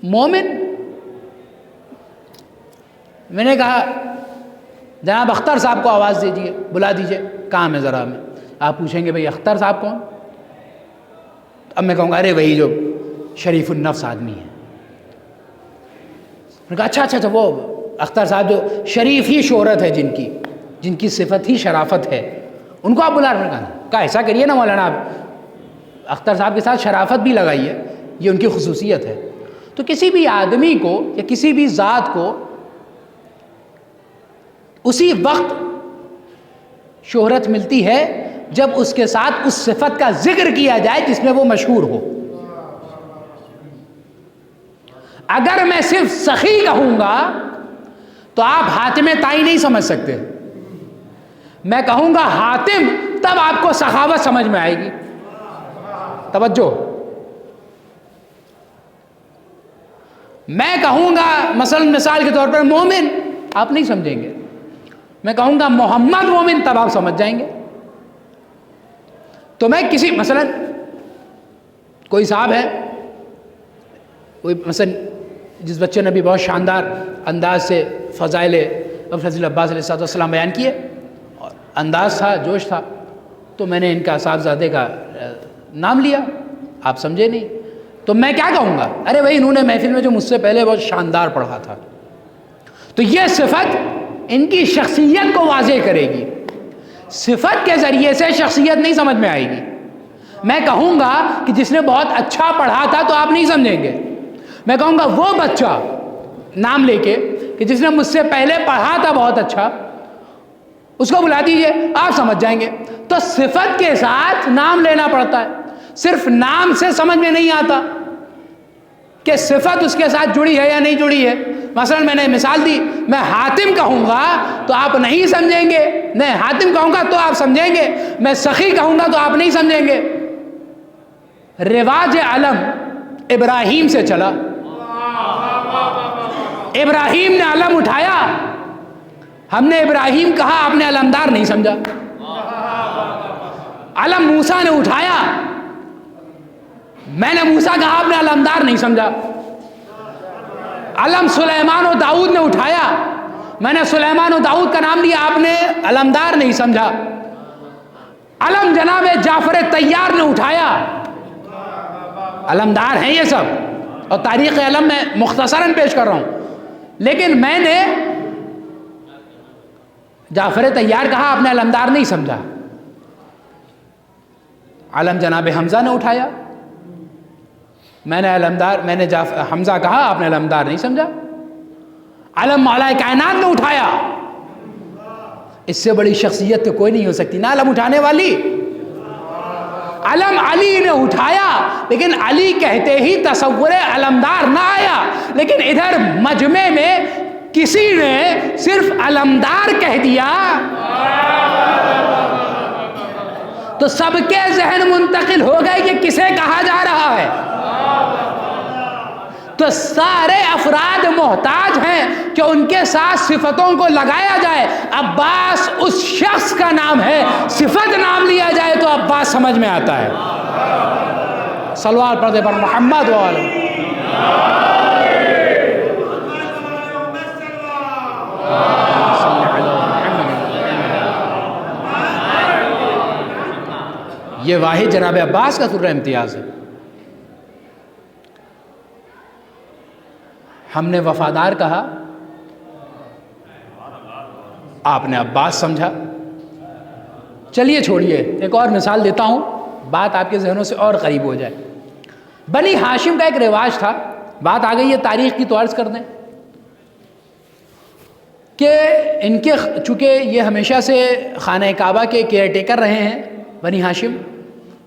مومن، میں نے کہا جناب اختر صاحب کو آواز دیجئے، بلا دیجئے، کام ہے ذرا میں۔ آپ پوچھیں گے بھئی اختر صاحب کون؟ اب میں کہوں گا ارے وہی جو شریف النفس آدمی ہے۔ میں نے کہا اچھا وہ اختر صاحب جو شریف ہی شہرت ہے، جن کی صفت ہی شرافت ہے، ان کو آپ بلا رہے ہیں؟ کہا ایسا کریے نا مولانا، آپ اختر صاحب کے ساتھ شرافت بھی لگائیے، یہ ان کی خصوصیت ہے۔ تو کسی بھی آدمی کو یا کسی بھی ذات کو اسی وقت شہرت ملتی ہے جب اس کے ساتھ اس صفت کا ذکر کیا جائے جس میں وہ مشہور ہو۔ اگر میں صرف سخی کہوں گا تو آپ حاتم طائی نہیں سمجھ سکتے، میں کہوں گا حاتم، تب آپ کو سخاوت سمجھ میں آئے گی۔ توجہ، میں کہوں گا مثال کے طور پر مومن، آپ نہیں سمجھیں گے، میں کہوں گا محمد مومن، تب آپ سمجھ جائیں گے۔ تو میں کسی مثلا کوئی صاحب ہے، کوئی مثلا جس بچے نے بھی بہت شاندار انداز سے فضائل فضل عباس علیہ السلام بیان کیے، اور انداز تھا، جوش تھا، تو میں نے ان کا صاحبزادے کا نام لیا، آپ سمجھے نہیں، تو میں کیا کہوں گا؟ ارے بھائی انہوں نے محفل میں جو مجھ سے پہلے بہت شاندار پڑھا تھا۔ تو یہ صفت ان کی شخصیت کو واضح کرے گی، صفت کے ذریعے سے شخصیت نہیں سمجھ میں آئے گی۔ میں کہوں گا کہ جس نے بہت اچھا پڑھا تھا تو آپ نہیں سمجھیں گے، میں کہوں گا وہ بچہ نام لے کے کہ جس نے مجھ سے پہلے پڑھا تھا بہت اچھا، اس کو بلا دیجئے، آپ سمجھ جائیں گے۔ تو صفت کے ساتھ نام لینا پڑتا ہے، صرف نام سے سمجھ میں نہیں آتا کہ صفت اس کے ساتھ جڑی ہے یا نہیں جڑی ہے۔ مثلا میں نے مثال دی، میں حاتم کہوں گا تو آپ نہیں سمجھیں گے، نہیں حاتم کہوں گا تو آپ سمجھیں گے، میں سخی کہوں گا تو آپ نہیں سمجھیں گے۔ رواج علم ابراہیم سے چلا، ابراہیم نے علم اٹھایا، ہم نے ابراہیم کہا، آپ نے علمدار نہیں سمجھا۔ علم موسیٰ نے اٹھایا، میں نے موسیٰ کہا، آپ نے علمدار نہیں سمجھا۔ علم سلیمان و داؤد نے اٹھایا، میں نے سلیمان و داؤد کا نام لیا، آپ نے علمدار نہیں سمجھا۔ علم جناب جعفر طیار نے اٹھایا، علمدار ہیں یہ سب، اور تاریخ علم میں مختصراً پیش کر رہا ہوں، لیکن میں نے جعفر طیار کہا، آپ نے علمدار نہیں سمجھا۔ علم جناب حمزہ نے اٹھایا، میں نے حمزہ کہا، آپ نے علمدار نہیں سمجھا۔ علم مولا کائنات نے اٹھایا، اس سے بڑی شخصیت تو کوئی نہیں ہو سکتی نا علم اٹھانے والی۔ علم علی نے اٹھایا، لیکن علی کہتے ہی تصور علمدار نہ آیا، لیکن ادھر مجمع میں کسی نے صرف علمدار کہہ دیا تو سب کے ذہن منتقل ہو گئے کہ کسے کہا جا رہا ہے۔ تو سارے افراد محتاج ہیں کہ ان کے ساتھ صفتوں کو لگایا جائے۔ عباس اس شخص کا نام ہے، صفت نام لیا جائے تو عباس سمجھ میں آتا ہے۔ صلوات پڑھتے پر محمد وآلہ۔ یہ واحد جناب عباس کا سر امتیاز ہے۔ ہم نے وفادار کہا، آپ نے عباس سمجھا۔ چلیے چھوڑیے، ایک اور مثال دیتا ہوں، بات آپ کے ذہنوں سے اور قریب ہو جائے۔ بنی ہاشم کا ایک رواج تھا، بات آ گئی ہے تاریخ کی تو عرض کر دیں کہ ان کے چونکہ یہ ہمیشہ سے خانہ کعبہ کے کیئر ٹیکر رہے ہیں بنی ہاشم،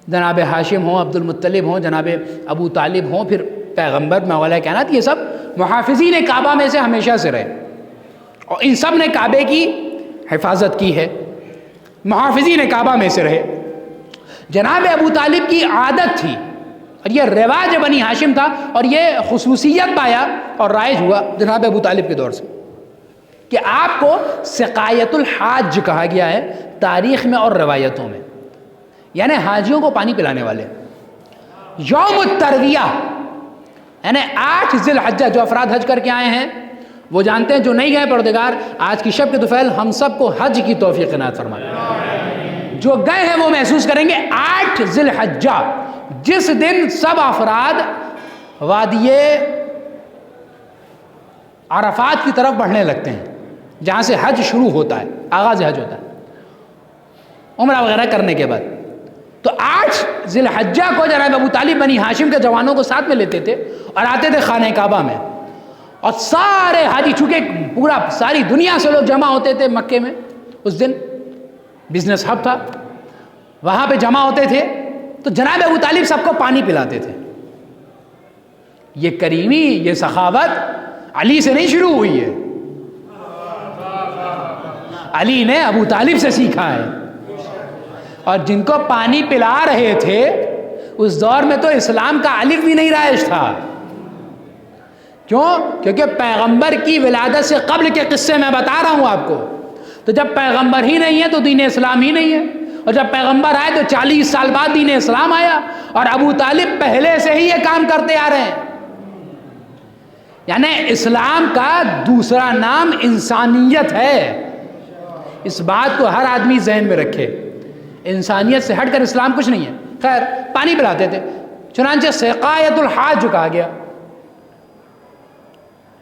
جناب ہاشم ہوں، عبد المطلب ہوں، جناب ابو طالب ہوں، پھر پیغمبر مولا کائنات، یہ سب محافظین کعبہ میں سے ہمیشہ سے رہے، اور ان سب نے کعبے کی حفاظت کی ہے، محافظین کعبہ میں سے رہے۔ جناب ابو طالب کی عادت تھی، اور یہ رواج بنی ہاشم تھا، اور یہ خصوصیت پایا اور رائج ہوا جناب ابو طالب کے دور سے، کہ آپ کو سقایت الحاج کہا گیا ہے تاریخ میں اور روایتوں میں، یعنی حاجیوں کو پانی پلانے والے۔ یوم الترویہ یعنی 8 ذی الحجہ، جو افراد حج کر کے آئے ہیں وہ جانتے ہیں، جو نہیں گئے پروردگار آج کی شب کے طفیل ہم سب کو حج کی توفیق عنایت فرمائے، جو گئے ہیں وہ محسوس کریں گے 8 ذی الحجہ، جس دن سب افراد وادی عرفات کی طرف بڑھنے لگتے ہیں، جہاں سے حج شروع ہوتا ہے، آغاز حج ہوتا ہے عمرہ وغیرہ کرنے کے بعد۔ تو 8 ذی الحجہ کو جناب ابو طالب بنی ہاشم کے جوانوں کو ساتھ میں لیتے تھے اور آتے تھے خانہ کعبہ میں، اور سارے حاجی، چونکہ پورا ساری دنیا سے لوگ جمع ہوتے تھے مکے میں، اس دن بزنس ہب تھا، وہاں پہ جمع ہوتے تھے، تو جناب ابو طالب سب کو پانی پلاتے تھے۔ یہ کریمی، یہ سخاوت علی سے نہیں شروع ہوئی ہے، علی نے ابو طالب سے سیکھا ہے۔ اور جن کو پانی پلا رہے تھے اس دور میں تو اسلام کا الف بھی نہیں رائج تھا، کیوں؟ کیونکہ پیغمبر کی ولادت سے قبل کے قصے میں بتا رہا ہوں آپ کو، تو جب پیغمبر ہی نہیں ہے تو دین اسلام ہی نہیں ہے، اور جب پیغمبر آئے تو 40 سال بعد دین اسلام آیا، اور ابو طالب پہلے سے ہی یہ کام کرتے آ رہے ہیں۔ یعنی اسلام کا دوسرا نام انسانیت ہے، اس بات کو ہر آدمی ذہن میں رکھے، انسانیت سے ہٹ کر اسلام کچھ نہیں ہے۔ خیر، پانی پلاتے تھے، چنانچہ سقایت الحاج جو کہا گیا،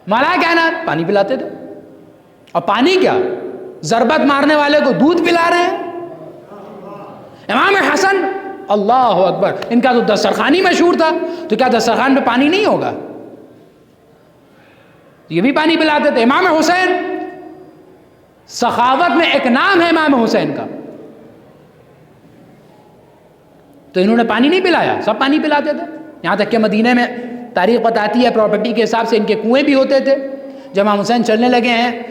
مولا کائنات پانی پلاتے تھے، اور پانی کیا، ضربت مارنے والے کو دودھ پلا رہے ہیں۔ امام حسن، اللہ اکبر، ان کا تو دسترخوان ہی مشہور تھا، تو کیا دسترخوان پہ پانی نہیں ہوگا؟ یہ بھی پانی پلاتے تھے۔ امام حسین، سخاوت میں ایک نام ہے امام حسین کا، تو انہوں نے پانی نہیں پلایا، سب پانی پلاتے تھے، یہاں تک کہ مدینے میں تاریخ بتاتی ہے پراپرٹی کے حساب سے ان کے کنویں بھی ہوتے تھے، جب امام حسین چلنے لگے ہیں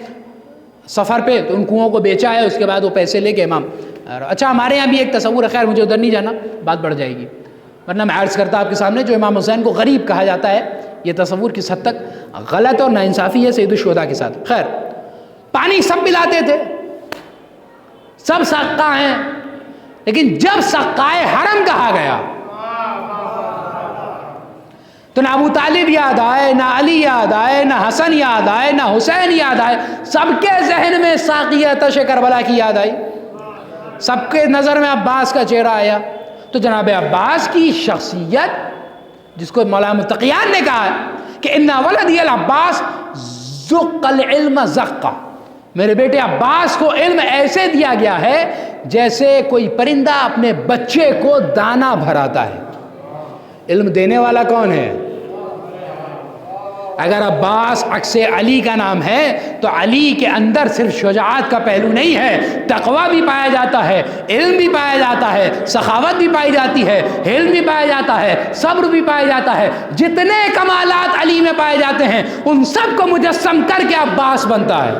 سفر پہ تو ان کنوؤں کو بیچا ہے، اس کے بعد وہ پیسے لے کے امام. اچھا ہمارے یہاں بھی ایک تصور ہے، خیر مجھے ادھر نہیں جانا، بات بڑھ جائے گی، ورنہ میں عرض کرتا آپ کے سامنے، جو امام حسین کو غریب کہا جاتا ہے، یہ تصور کس حد تک غلط اور ناانصافی ہے سید الشہداء کے ساتھ. خیر پانی سب پلاتے تھے، سب سقا ہیں، لیکن جب سقائے حرم کہا گیا تو نہ ابو طالب یاد آئے، نہ علی یاد آئے، نہ حسن یاد آئے، نہ حسین یاد آئے، سب کے ذہن میں ساقی آتش کربلا کی یاد آئی، سب کے نظر میں عباس کا چہرہ آیا. تو جناب عباس کی شخصیت، جس کو مولانا متقیان نے کہا کہ ان ولدی العباس زق العلم زقا، میرے بیٹے عباس کو علم ایسے دیا گیا ہے جیسے کوئی پرندہ اپنے بچے کو دانہ بھراتا ہے. علم دینے والا کون ہے؟ اگر عباس عکس علی کا نام ہے تو علی کے اندر صرف شجاعت کا پہلو نہیں ہے، تقوی بھی پایا جاتا ہے، علم بھی پایا جاتا ہے، سخاوت بھی پائی جاتی ہے، حلم بھی پایا جاتا ہے، صبر بھی پایا جاتا ہے. جتنے کمالات علی میں پائے جاتے ہیں ان سب کو مجسم کر کے عباس بنتا ہے.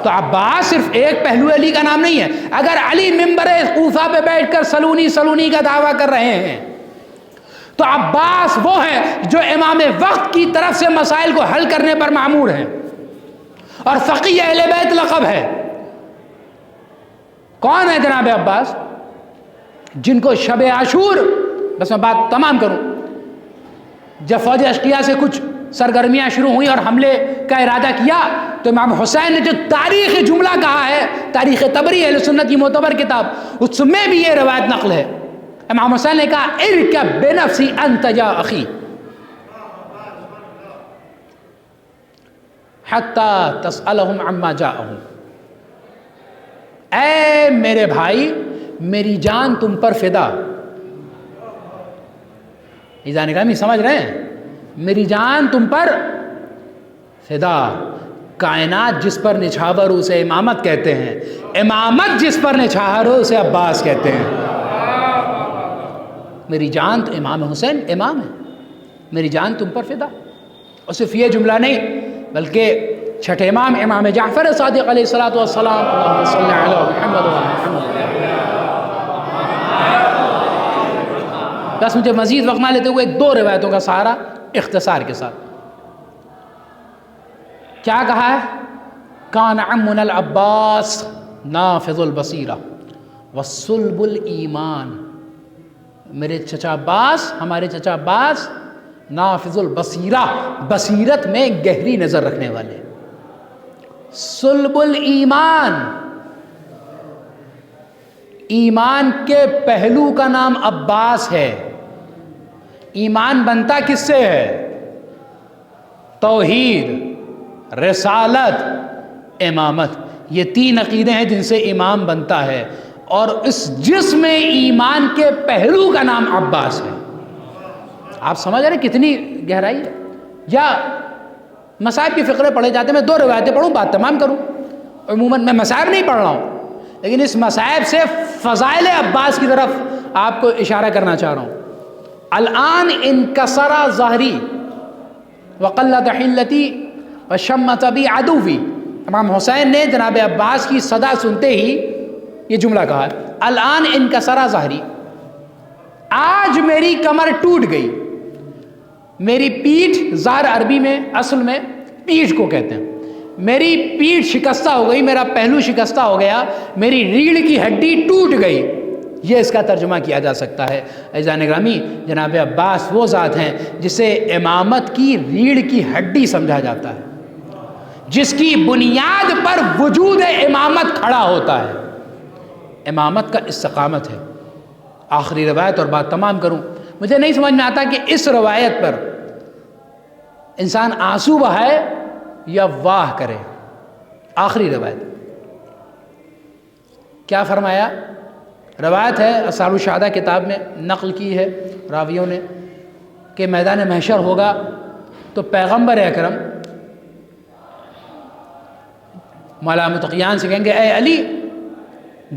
تو عباس صرف ایک پہلو علی کا نام نہیں ہے. اگر علی ممبر کوفہ پہ بیٹھ کر سلونی سلونی کا دعویٰ کر رہے ہیں تو عباس وہ ہے جو امام وقت کی طرف سے مسائل کو حل کرنے پر معمور ہے اور فقیہ اہل بیت لقب ہے. کون ہے جناب عباس؟ جن کو شب عاشور، بس میں بات تمام کروں، جب فوج اشقیہ سے کچھ سرگرمیاں شروع ہوئیں اور حملے کا ارادہ کیا تو امام حسین نے جو تاریخ جملہ کہا ہے، تاریخ طبری اہل سنت کی معتبر کتاب، اس میں بھی یہ روایت نقل ہے. امام حسین نے کہا ارکب بنفسی انت یا اخی حتی تسألہم عما جاءہم، اے میرے بھائی میری جان تم پر فدا. ایزا نگرامی سمجھ رہے ہیں؟ میری جان تم پر فدا. کائنات جس پر نچھاور اسے امامت کہتے ہیں، امامت جس پر نچھاور اسے عباس کہتے ہیں. میری جان تو امام حسین امام ہے، میری جان تم پر فدا. اور صرف یہ جملہ نہیں بلکہ چھٹے امام امام جعفر صادق علیہ الصلوۃ والسلام، اللہم صلی علی محمد و علی محمد. بس مجھے مزید وقت نہ لیتے ہوئے دو روایتوں کا سہارا اختصار کے ساتھ. کیا کہا ہے؟ کان عمنا العباس نافذ البصیرہ وصلب الایمان. میرے چچا عباس، ہمارے چچا عباس نافذ البصیرہ، بصیرت میں گہری نظر رکھنے والے. صلب الایمان، ایمان کے پہلو کا نام عباس ہے. ایمان بنتا کس سے ہے؟ توحید، رسالت، امامت. یہ تین عقیدے ہیں جن سے امام بنتا ہے، اور اس جسم ایمان کے پہلو کا نام عباس ہے. آپ سمجھ رہے کتنی گہرائی ہے؟ یا مصائب کے فقرے پڑھے جاتے ہیں، میں دو روایتیں پڑھوں بات تمام کروں. عموماً میں مصائب نہیں پڑھ رہا ہوں، لیکن اس مصائب سے فضائل عباس کی طرف آپ کو اشارہ کرنا چاہ رہا ہوں. الان انکسر ظہری وقلت حلتی وشمت بی عدوی. امام حسین نے جناب عباس کی صدا سنتے ہی یہ جملہ کہا، الان انکسر ظہری، آج میری کمر ٹوٹ گئی. میری پیٹھ، ظہر عربی میں اصل میں پیٹھ کو کہتے ہیں، میری پیٹھ شکستہ ہو گئی، میرا پہلو شکستہ ہو گیا، میری ریڑھ کی ہڈی ٹوٹ گئی. یہ اس کا ترجمہ کیا جا سکتا ہے. عزیزان گرامی، جناب عباس وہ ذات ہیں جسے امامت کی ریڑھ کی ہڈی سمجھا جاتا ہے، جس کی بنیاد پر وجود امامت کھڑا ہوتا ہے. امامت کا استقامت ہے. آخری روایت اور بات تمام کروں. مجھے نہیں سمجھ میں آتا کہ اس روایت پر انسان آنسو بہائے یا واہ کرے. آخری روایت کیا فرمایا؟ روایت ہے اثار الشہداء کتاب میں نقل کی ہے راویوں نے کہ میدان محشر ہوگا تو پیغمبر اکرم مولانا متقیان سے کہیں گے اے علی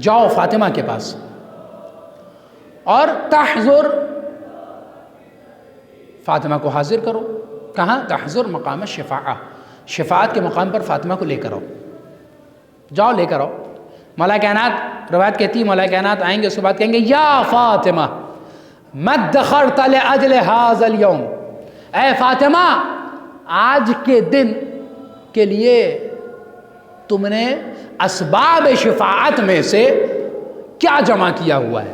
جاؤ فاطمہ کے پاس اور تحضر، فاطمہ کو حاضر کرو. کہاں؟ تحضر مقام الشفاعہ، شفاعت کے مقام پر فاطمہ کو لے کر آؤ، جاؤ لے کر آؤ۔ مولا کائنات، روایت کہتی ہے مولا کائنات آئیں گے، اس کے بعد کہیں گے یا فاطمہ ما ادخرت لاجل هذا اليوم، اے فاطمہ آج کے دن کے لیے تم نے اسباب شفاعت میں سے کیا جمع کیا ہوا ہے؟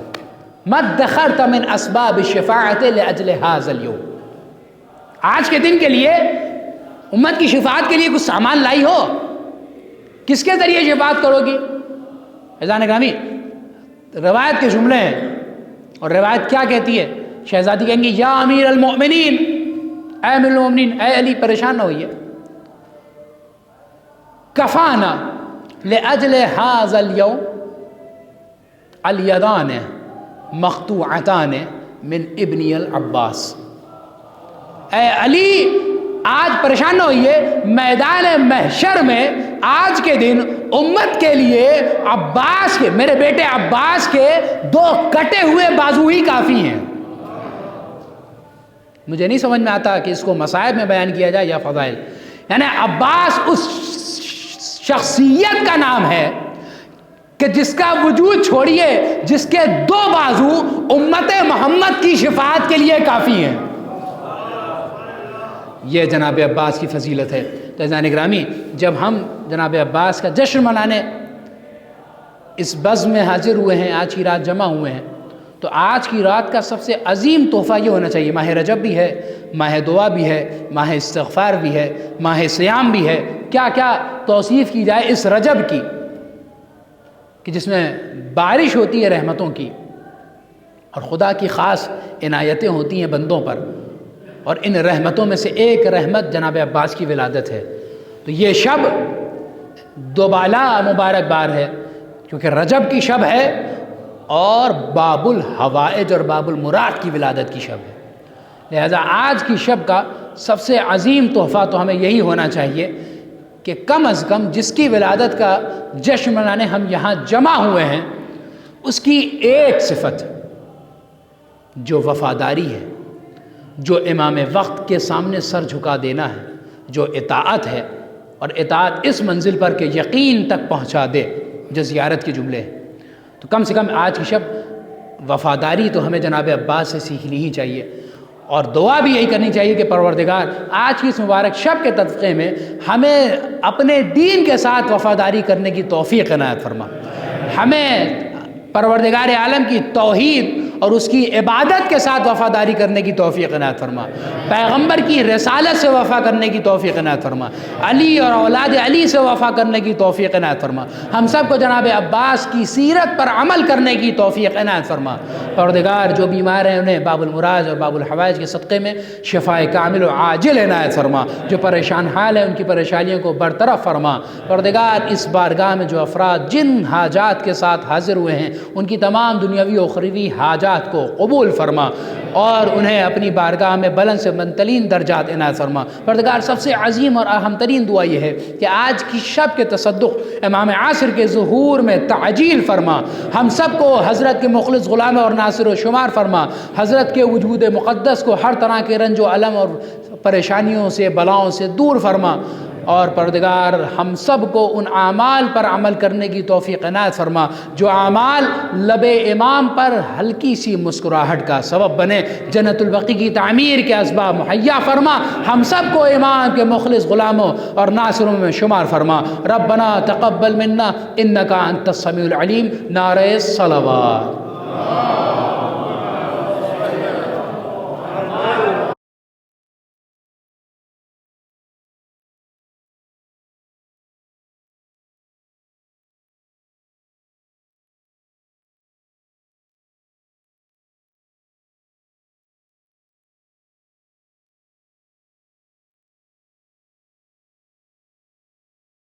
ما ادخرت من اسباب الشفاعت لاجل هذا اليوم، آج کے دن کے لیے امت کی شفاعت کے لیے کچھ سامان لائی ہو؟ کس کے ذریعے شفاعت کرو گی؟ عزیزان گرامی، روایت کے جملے ہیں، اور روایت کیا کہتی ہے؟ شہزادی کہیں گے یا امیر المؤمنین، اے امیر المؤمنین، اے علی پریشان نہ ہوئیے، کفانا لاجل هذا اليوم الیدان مقطوعتان من ابنی العباس، اے علی آج پریشان نہ ہوئیے، میدان محشر میں آج کے دن امت کے لیے عباس کے، میرے بیٹے عباس کے 2 کٹے ہوئے بازو ہی کافی ہیں۔ مجھے نہیں سمجھ میں آتا کہ اس کو مصائب میں بیان کیا جائے یا فضائل، یعنی عباس اس شخصیت کا نام ہے کہ جس کا وجود چھوڑیے، جس کے 2 بازو امت محمد کی شفاعت کے لیے کافی ہیں۔ یہ جناب عباس کی فضیلت ہے۔ تو عزیزان گرامی، جب ہم جناب عباس کا جشن منانے اس بزم میں حاضر ہوئے ہیں، آج کی رات جمع ہوئے ہیں، تو آج کی رات کا سب سے عظیم تحفہ یہ ہونا چاہیے، ماہ رجب بھی ہے، ماہ دعا بھی ہے، ماہ استغفار بھی ہے، ماہ صیام بھی ہے، کیا کیا توصیف کی جائے اس رجب کی، کہ جس میں بارش ہوتی ہے رحمتوں کی، اور خدا کی خاص عنایتیں ہوتی ہیں بندوں پر، اور ان رحمتوں میں سے ایک رحمت جناب عباس کی ولادت ہے۔ تو یہ شب دوبالا مبارک بار ہے، کیونکہ رجب کی شب ہے اور باب الحوائج اور باب المراد کی ولادت کی شب ہے۔ لہذا آج کی شب کا سب سے عظیم تحفہ تو ہمیں یہی ہونا چاہیے کہ کم از کم جس کی ولادت کا جشن منانے ہم یہاں جمع ہوئے ہیں، اس کی ایک صفت جو وفاداری ہے، جو امام وقت کے سامنے سر جھکا دینا ہے، جو اطاعت ہے، اور اطاعت اس منزل پر کہ یقین تک پہنچا دے، جو زیارت کے جملے ہیں۔ تو کم سے کم آج کی شب وفاداری تو ہمیں جناب عباس سے سیکھنی ہی چاہیے، اور دعا بھی یہی کرنی چاہیے کہ پروردگار آج کی اس مبارک شب کے تدقے میں ہمیں اپنے دین کے ساتھ وفاداری کرنے کی توفیق عنایت فرما، ہمیں پروردگار عالم کی توحید اور اس کی عبادت کے ساتھ وفاداری کرنے کی توفیق عنایت فرما، پیغمبر کی رسالت سے وفا کرنے کی توفیق عنایت فرما، علی اور اولاد علی سے وفا کرنے کی توفیق عنایت فرما، ہم سب کو جناب عباس کی سیرت پر عمل کرنے کی توفیق عنایت فرما۔ پروردگار جو بیمار ہیں انہیں باب المراج اور باب الحوائج کے صدقے میں شفائے کامل و عاجل عنایت فرما، جو پریشان حال ہیں ان کی پریشانیوں کو برطرف فرما۔ پروردگار اس بارگاہ میں جو افراد جن حاجات کے ساتھ حاضر ہوئے ہیں ان کی تمام دنیاوی و اخروی حاجات کو قبول فرما، اور انہیں اپنی بارگاہ میں بلند سے بلند درجات عنایت فرما۔ پروردگار سب سے عظیم اور اہم ترین دعا یہ ہے کہ آج کی شب کے تصدق امام عاصر کے ظہور میں تعجیل فرما، ہم سب کو حضرت کے مخلص غلام اور ناصر و شمار فرما، حضرت کے وجود مقدس کو ہر طرح کے رنج و الم اور پریشانیوں سے بلاؤں سے دور فرما، اور پروردگار ہم سب کو ان اعمال پر عمل کرنے کی توفیق عنایت فرما جو اعمال لب امام پر ہلکی سی مسکراہٹ کا سبب بنے، جنت البقیع کی تعمیر کے اسباب مہیا فرما، ہم سب کو امام کے مخلص غلاموں اور ناصروں میں شمار فرما۔ ربنا تقبل منا انک انت السمیع العلیم۔ نعرہ صلوات۔